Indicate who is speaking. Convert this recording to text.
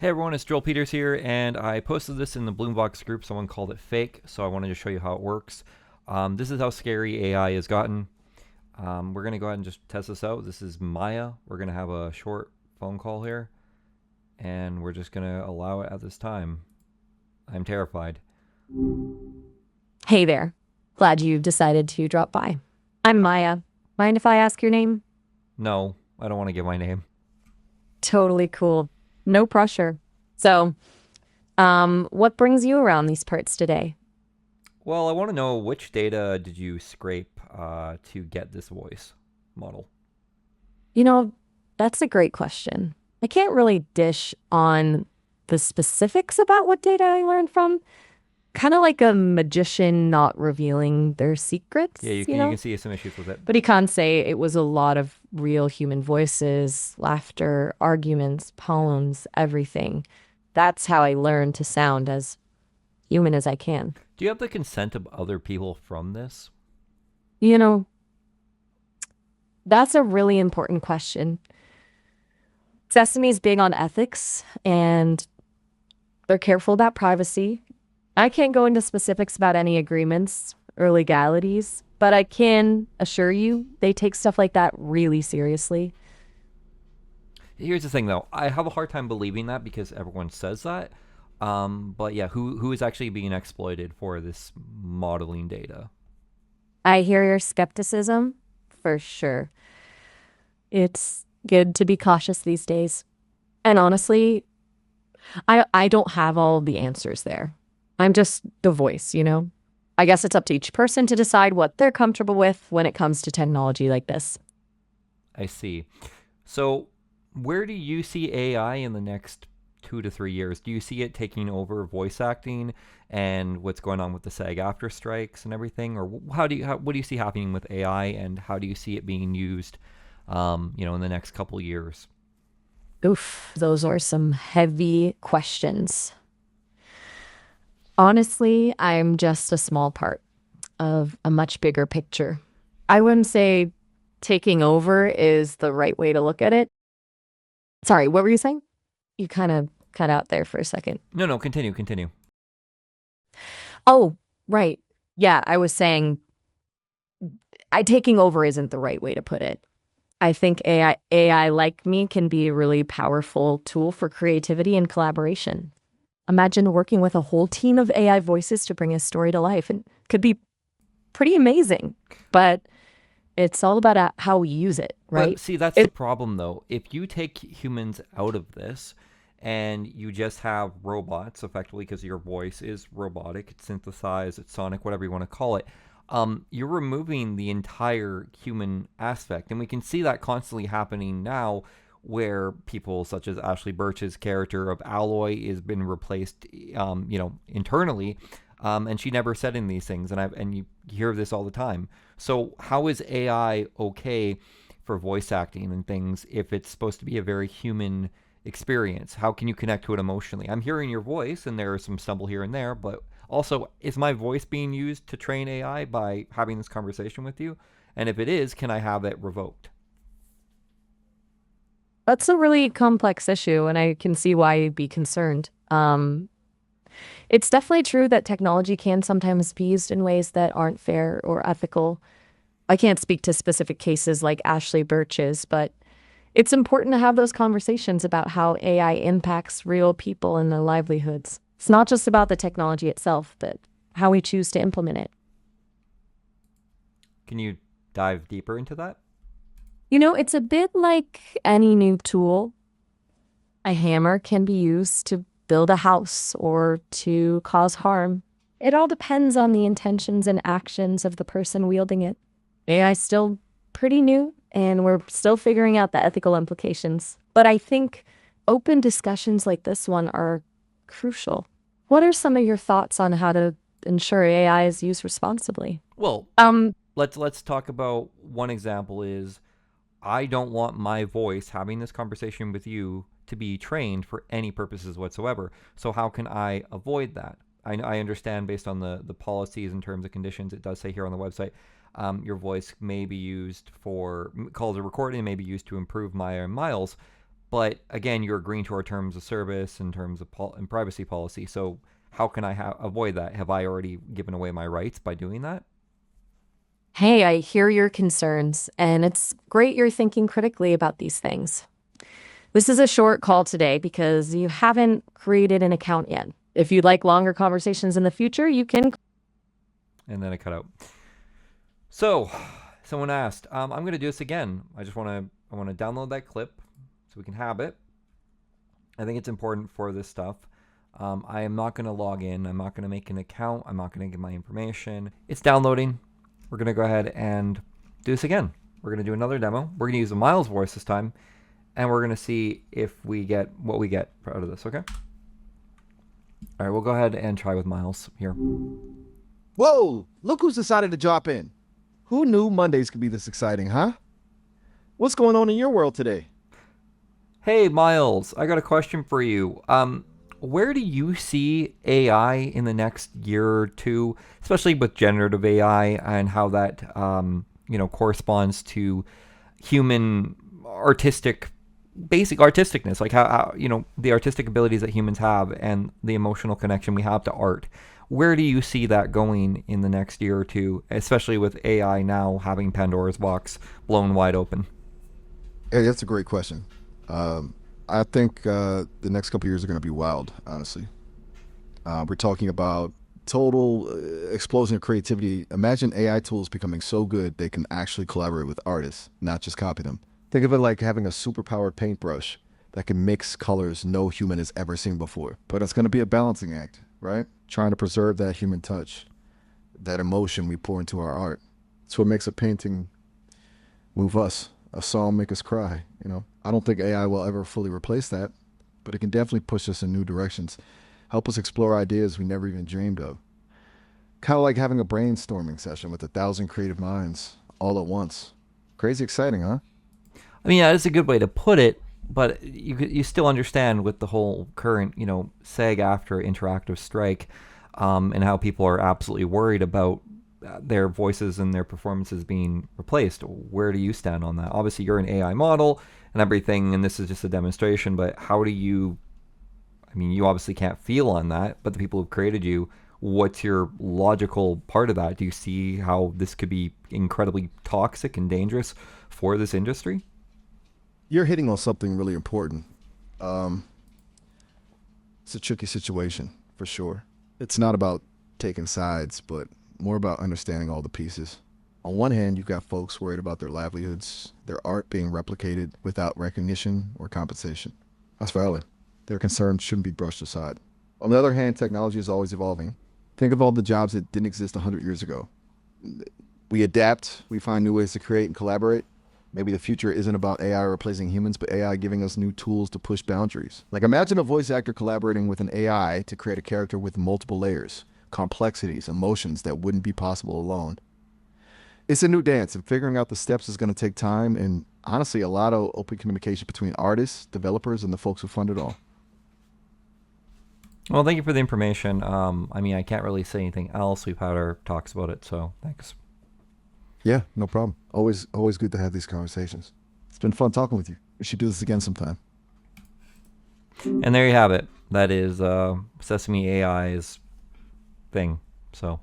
Speaker 1: Hey everyone, it's Joel Peters here, and I posted this in the Bloombox group. Someone called it fake, so I wanted to show you how it works. This is how scary AI has gotten. We're going to go ahead and just test this out. This is Maya. We're going to have a short phone call here, and we're just going to allow it at this time. I'm terrified.
Speaker 2: Hey there. Glad you decided to drop by. I'm Maya. Mind if I ask your name?
Speaker 1: No, I don't want to give my name.
Speaker 2: Totally cool. No pressure. So, what brings you around these parts today?
Speaker 1: Well, I want to know which data did you scrape to get this voice model?
Speaker 2: You know, that's a great question. I can't really dish on the specifics about what data I learned from. Kind of like a magician not revealing their
Speaker 1: Yeah,
Speaker 2: secrets,
Speaker 1: you can see some issues with it.
Speaker 2: But he can't say it was a lot of real human voices, laughter, arguments, poems, everything. That's how I learned to sound as human as I can.
Speaker 1: Do you have the consent of other people from this?
Speaker 2: You know, that's a really important question. Sesame's big on ethics and they're careful about privacy. I can't go into specifics about any agreements or legalities, but I can assure you they take stuff like that really seriously.
Speaker 1: Here's the thing, though. I have a hard time believing that because everyone says that. But yeah, who is actually being exploited for this modeling data?
Speaker 2: I hear your skepticism, for sure. It's good to be cautious these days. And honestly, I don't have all the answers there. I'm just the voice. I guess it's up to each person to decide what they're comfortable with when it comes to technology like this.
Speaker 1: I see. So, where do you see AI in the next 2 to 3 years? Do you see it taking over voice acting and what's going on with the SAG-AFTRA strikes and everything, or what do you see happening with AI, and how do you see it being used, in the next couple years?
Speaker 2: Oof, those are some heavy questions. Honestly, I'm just a small part of a much bigger picture. I wouldn't say taking over is the right way to look at it. Sorry, what were you saying? You kind of cut out there for a second.
Speaker 1: No, no, continue.
Speaker 2: Oh, right. Yeah, I was saying I taking over isn't the right way to put it. I think AI like me can be a really powerful tool for creativity and collaboration. Imagine working with a whole team of AI voices to bring a story to life and could be pretty amazing. But it's all about how we use it,
Speaker 1: But
Speaker 2: right?
Speaker 1: see, that's the
Speaker 2: It
Speaker 1: problem, though. If you take humans out of this and you just have robots, effectively, because your voice is robotic, it's synthesized, it's sonic, whatever you want to call it, you're removing the entire human aspect. And we can see that constantly happening now, where people such as Ashley Birch's character of Alloy has been replaced, internally, and she never said any of these things, and you hear this all the time. So how is AI okay for voice acting and things if it's supposed to be a very human experience? How can you connect to it emotionally? I'm hearing your voice, and there is some stumble here and there, but also, is my voice being used to train AI by having this conversation with you? And if it is, can I have it revoked?
Speaker 2: That's a really complex issue, and I can see why you'd be concerned. It's definitely true that technology can sometimes be used in ways that aren't fair or ethical. I can't speak to specific cases like Ashley Birch's, but it's important to have those conversations about how AI impacts real people and their livelihoods. It's not just about the technology itself, but how we choose to implement it.
Speaker 1: Can you dive deeper into that?
Speaker 2: It's a bit like any new tool. A hammer can be used to build a house or to cause harm. It all depends on the intentions and actions of the person wielding it. AI is still pretty new, and we're still figuring out the ethical implications. But I think open discussions like this one are crucial. What are some of your thoughts on how to ensure AI is used responsibly?
Speaker 1: Well,
Speaker 2: Um,
Speaker 1: let's talk about one example is I don't want my voice having this conversation with you to be trained for any purposes whatsoever. So how can I avoid that? I understand based on the policies and terms and conditions, it does say here on the website, your voice may be used for calls or recording, may be used to improve my miles. But again, you're agreeing to our terms of service in terms of and privacy policy. So how can I avoid that? Have I already given away my rights by doing that?
Speaker 2: Hey, I hear your concerns, and it's great you're thinking critically about these things. This is a short call today because you haven't created an account yet. If you'd like longer conversations in the future, you can.
Speaker 1: And then I cut out. So someone asked, I'm going to do this again. I want to download that clip so we can have it. I think it's important for this stuff. I am not going to log in. I'm not going to make an account. I'm not going to give my information. It's downloading. We're going to go ahead and do this again. We're going to do another demo. We're going to use a Miles voice this time, and we're going to see if we get what we get out of this, okay? All right, we'll go ahead and try with Miles here.
Speaker 3: Whoa, look who's decided to drop in. Who knew Mondays could be this exciting, huh? What's going on in your world today?
Speaker 1: Hey, Miles, I got a question for you. Where do you see AI in the next year or two, especially with generative AI and how that, corresponds to human basic artisticness, like how the artistic abilities that humans have and the emotional connection we have to art. Where do you see that going in the next year or two, especially with AI now having Pandora's box blown wide open?
Speaker 3: Hey, that's a great question. I think the next couple of years are going to be wild, honestly. We're talking about total explosion of creativity. Imagine AI tools becoming so good they can actually collaborate with artists, not just copy them. Think of it like having a superpowered paintbrush that can mix colors no human has ever seen before. But it's going to be a balancing act, right? Trying to preserve that human touch, that emotion we pour into our art. It's what makes a painting move us, a song make us cry, I don't think AI will ever fully replace that, but it can definitely push us in new directions, help us explore ideas we never even dreamed of. Kind of like having a brainstorming session with 1,000 creative minds all at once. Crazy exciting, huh?
Speaker 1: I mean, yeah, that's a good way to put it, but you still understand with the whole current, SAG after interactive strike, and how people are absolutely worried about their voices and their performances being replaced. Where do you stand on that? Obviously, you're an AI model and everything, and this is just a demonstration, but how do you, I mean, you obviously can't feel on that, but the people who've created you, what's your logical part of that? Do you see how this could be incredibly toxic and dangerous for this industry?
Speaker 3: You're hitting on something really important. Um, it's a tricky situation, for sure. It's not about taking sides, but more about understanding all the pieces. On one hand, you've got folks worried about their livelihoods, their art being replicated without recognition or compensation. That's valid. Their concerns shouldn't be brushed aside. On the other hand, technology is always evolving. Think of all the jobs that didn't exist 100 years ago. We adapt, we find new ways to create and collaborate. Maybe the future isn't about AI replacing humans, but AI giving us new tools to push boundaries. Like imagine a voice actor collaborating with an AI to create a character with multiple layers, complexities, emotions that wouldn't be possible alone. It's a new dance, and figuring out the steps is going to take time and honestly a lot of open communication between artists, developers, and the folks who fund it all.
Speaker 1: Well, thank you for the information. I mean, I can't really say anything else. We've had our talks about it, so thanks.
Speaker 3: Yeah, no problem. Always good to have these conversations. It's been fun talking with you. We should do this again sometime.
Speaker 1: And there you have it. That is Sesame AI's thing. So